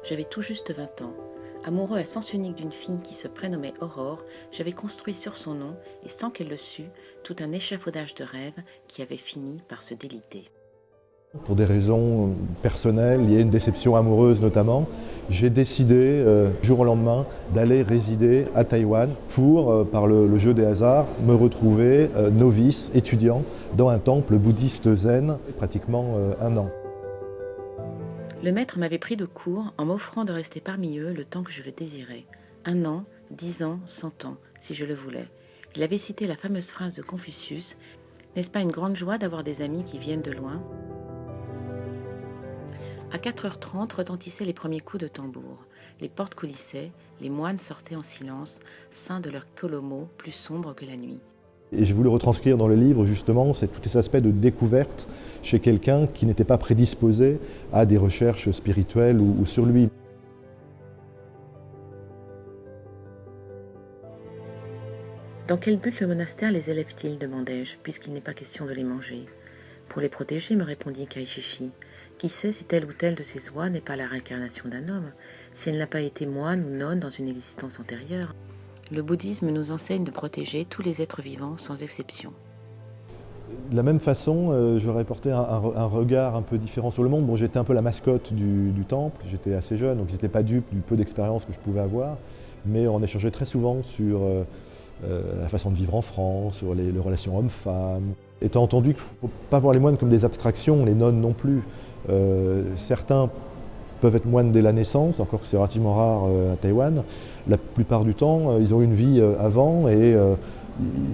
J'avais tout juste 20 ans. Amoureux à sens unique d'une fille qui se prénommait Aurore, j'avais construit sur son nom, et sans qu'elle le sût, tout un échafaudage de rêves qui avait fini par se déliter. Pour des raisons personnelles, il y a une déception amoureuse notamment, j'ai décidé, du jour au lendemain, d'aller résider à Taïwan pour, par le jeu des hasards, me retrouver novice, étudiant, dans un temple bouddhiste zen, pratiquement un an. Le maître m'avait pris de court en m'offrant de rester parmi eux le temps que je le désirais. 1 an, 10 ans, 100 ans, si je le voulais. Il avait cité la fameuse phrase de Confucius « N'est-ce pas une grande joie d'avoir des amis qui viennent de loin ?» À 4h30 retentissaient les premiers coups de tambour. Les portes coulissaient, les moines sortaient en silence, ceints de leurs colomos plus sombres que la nuit. Et je voulais retranscrire dans le livre justement tous ces aspects de découverte chez quelqu'un qui n'était pas prédisposé à des recherches spirituelles ou sur lui. Dans quel but le monastère les élève-t-il, demandai-je, puisqu'il n'est pas question de les manger. Pour les protéger, me répondit Kaijishi. Qui sait si telle ou telle de ces oies n'est pas la réincarnation d'un homme, si elle n'a pas été moine ou nonne dans une existence antérieure. Le bouddhisme nous enseigne de protéger tous les êtres vivants sans exception. De la même façon, j'aurais porté un regard un peu différent sur le monde. Bon, j'étais un peu la mascotte du temple, j'étais assez jeune, donc j'étais pas dupe du peu d'expérience que je pouvais avoir, mais on échangeait très souvent sur la façon de vivre en France, sur les relations hommes-femmes. Étant entendu qu'il ne faut pas voir les moines comme des abstractions, les nonnes non plus. Certains peuvent être moines dès la naissance, encore que c'est relativement rare à Taïwan. La plupart du temps, ils ont une vie avant et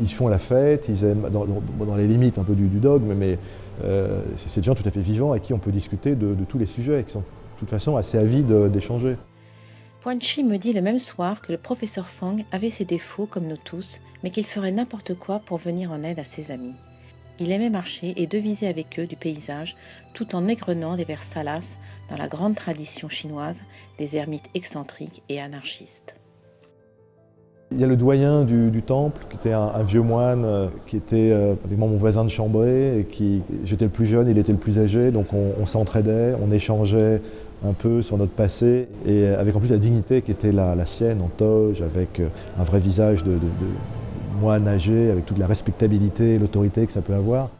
ils font la fête, ils aiment, dans les limites un peu du dogme, mais c'est des gens tout à fait vivants avec qui on peut discuter de tous les sujets, qui sont de toute façon assez avides d'échanger. Poinchi me dit le même soir que le professeur Fang avait ses défauts comme nous tous, mais qu'il ferait n'importe quoi pour venir en aide à ses amis. Il aimait marcher et deviser avec eux du paysage, tout en égrenant des vers salaces dans la grande tradition chinoise des ermites excentriques et anarchistes. Il y a le doyen du temple, qui était un vieux moine, qui était pratiquement mon voisin de chambrée, et j'étais le plus jeune, il était le plus âgé, donc on s'entraidait, on échangeait un peu sur notre passé, et avec en plus la dignité qui était la sienne, en toge, avec un vrai visage de moine âgé, avec toute la respectabilité et l'autorité que ça peut avoir.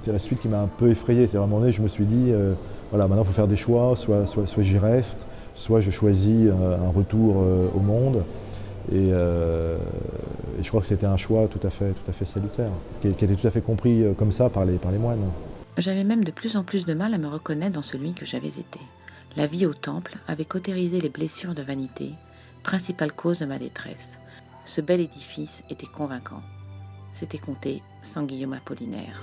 C'est la suite qui m'a un peu effrayé, c'est à un moment donné, je me suis dit, voilà, maintenant il faut faire des choix, soit j'y reste, soit je choisis un retour au monde. Et je crois que c'était un choix tout à fait salutaire, qui était tout à fait compris comme ça par les moines. J'avais même de plus en plus de mal à me reconnaître dans celui que j'avais été. La vie au temple avait cautérisé les blessures de vanité, principale cause de ma détresse. Ce bel édifice était convaincant. C'était compté sans Guillaume Apollinaire.